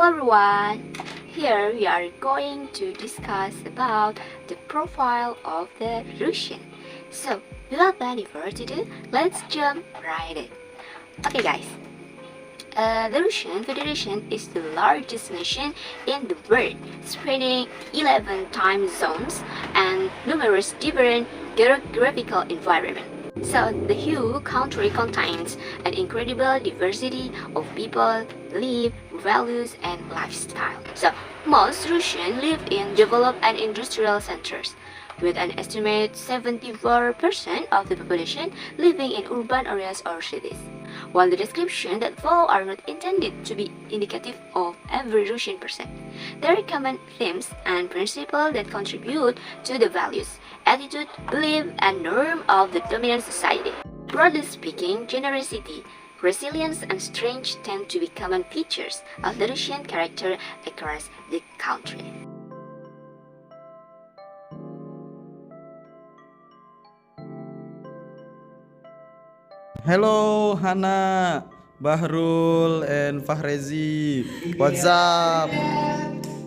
Hello everyone! Here we are going to discuss about the profile of the Russian. So, without any further ado, let's jump right in. Okay guys, the Russian Federation is the largest nation in the world, spanning 11 time zones and numerous different geographical environments. So, the huge country contains an incredible diversity of people, live, values, and lifestyle. So, most Russians live in developed and industrial centers, with an estimated 74% of the population living in urban areas or cities. While the descriptions that follow are not intended to be indicative of every Russian person, there are common themes and principles that contribute to the values, attitude, belief, and norm of the dominant society. Broadly speaking, generosity, resilience, and strength tend to be common features of the Russian character across the country. Hello Hana, Bahrul, and Fakhrezy. What's up?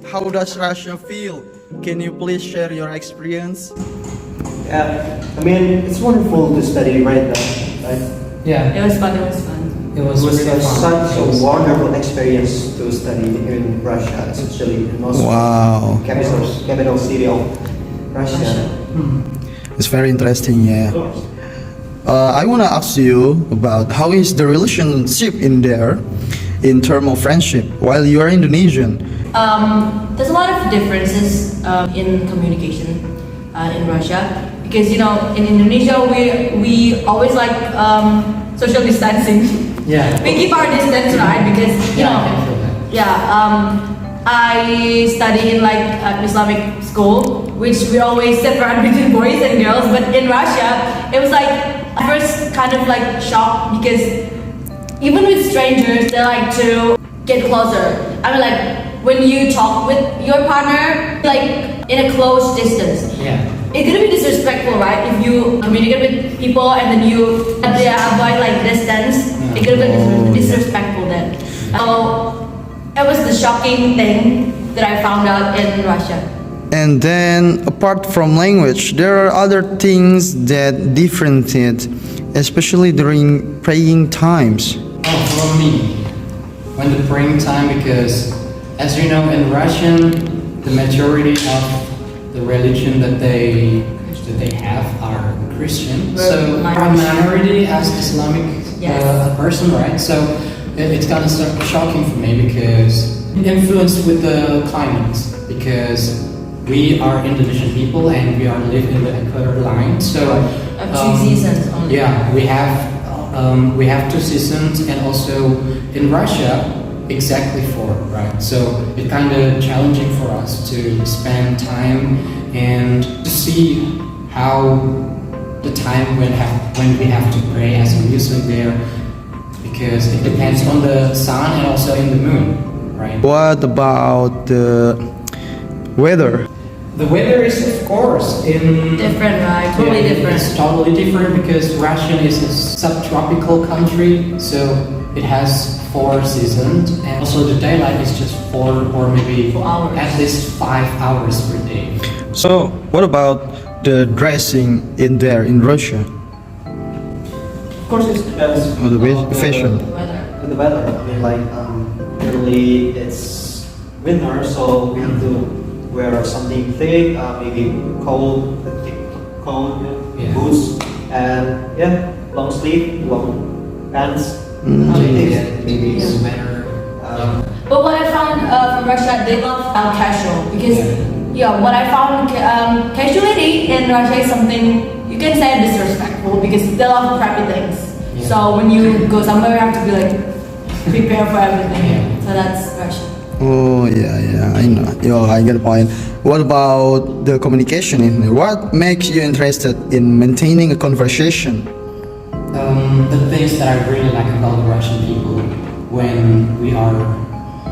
How does Russia feel? Can you please share your experience? It's wonderful to study right now, right? Yeah, It was fun. it was It was really fun. such a wonderful experience to study in Russia, especially in Moscow, Wow, capital city of Russia. it's very interesting. Yeah. I want to ask you about how is the relationship in there, in terms of friendship, while you are Indonesian. There's a lot of differences in communication in Russia because in Indonesia we always like social distancing. Yeah. We keep our distance, right? Because I study in Islamic school, which we always separate between boys and girls. But in Russia, it was I first kind of shocked because even with strangers, they like to get closer. I mean, when you talk with your partner, in a close distance. Yeah. It's gonna be disrespectful, right? If you communicate with people and then you avoid distance, it's gonna be disrespectful then. So it was the shocking thing that I found out in Russia. And then, apart from language, there are other things that differentiate, especially during praying times. Oh, for me, when the praying time, because as you know, in Russian, the majority of the religion that they have are Christian. So our minority as Islamic person, right? So it's kind of shocking for me because influenced with the climate, because we are Indonesian people and we are live in the equator line. So 2 seasons only. Yeah, we have 2 seasons, and also in Russia exactly 4, right? So it's kind of challenging for us to spend time and to see how the time when we have to pray as a Muslim there, because it depends on the sun and also in the moon, right? What about the weather? The weather is, of course, Different, right? Totally different. It's totally different because Russia is a subtropical country, so it has 4 seasons, and also the daylight is just 4 or maybe 4 hours. at least 5 hours per day. So, what about the dressing in there in Russia? Of course, it depends Or the fashion? Weather. on the weather. Usually it's winter, so we have to wear something thick, maybe cold Yeah. boots, and long sleeve, long pants. Maybe sweater. But what I found from Russia, they love casual because what I found casuality in Russia is something you can say disrespectful because they love crappy things. Yeah. So when you go somewhere, you have to be prepare for everything. Yeah. So that's Russia. Oh yeah, I know. I get the point. What about the communication in there? What makes you interested in maintaining a conversation? The things that I really like about the Russian people, when we have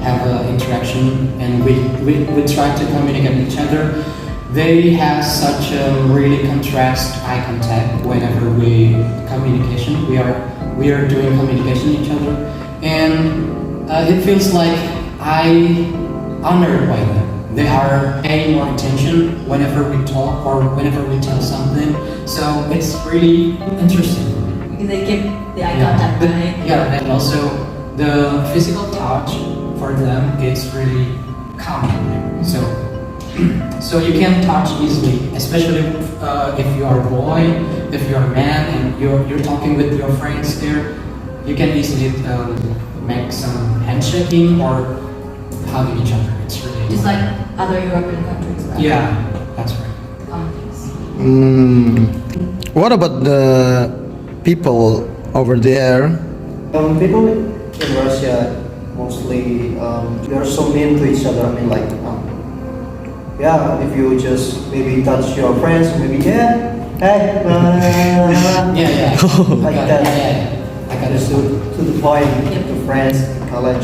an interaction and we try to communicate with each other, they have such a really contrast eye contact whenever we are doing communication with each other, and it feels like I honored by them. They are paying more attention whenever we talk or whenever we tell something. So it's really interesting. Because they keep the eye contact, right? Yeah, and also the physical touch for them is really calming. So you can touch easily, especially if you are a boy, if you are a man, and you're talking with your friends there. You can easily make some handshaking or hugging each other. It's really Just like other European countries, right? yeah, that's right. Things. What about the people over there? People in Russia mostly they are so mean to each other. I mean, like, yeah, if you just maybe touch your friends, maybe hey, Yeah. like that. Yeah. I got Just it. to the point, to friends, college,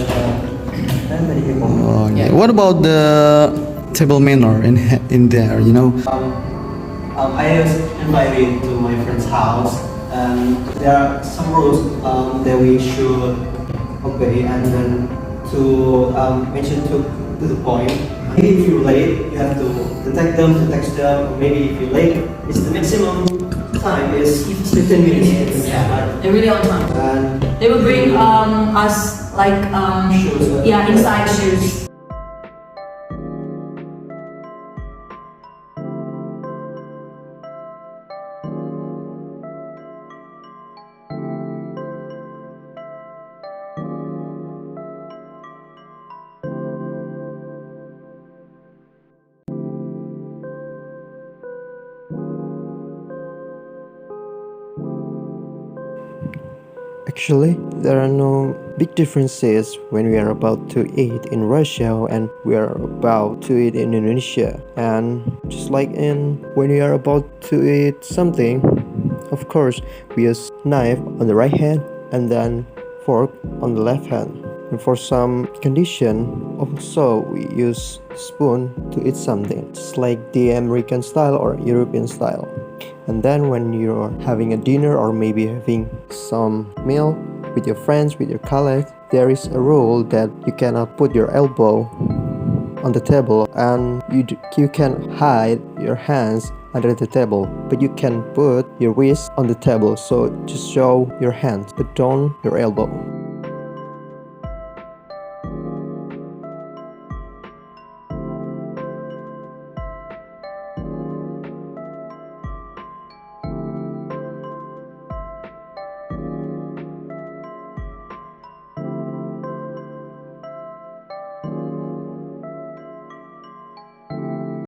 and many people. Okay. Yeah. What about the table manner in there? You know. I was invited to my friend's house, and there are some rules that we should obey, and then to mention to the point. Maybe if you're late, you have to text them. Or maybe if you're late, it's the maximum time is 15 minutes. Yeah. They're really on time. And They will bring us like shoes. inside shoes. Actually, there are no big differences when we are about to eat in Russia and we are about to eat in Indonesia. And just like in when we are about to eat something, of course, we use knife on the right hand and then fork on the left hand. And for some condition, also we use spoon to eat something, just like the American style or European style. And then when you're having a dinner or maybe having some meal with your friends, with your colleagues, there is a rule that you cannot put your elbow on the table and you can hide your hands under the table, but you can put your wrist on the table, so just show your hands but don't your elbow.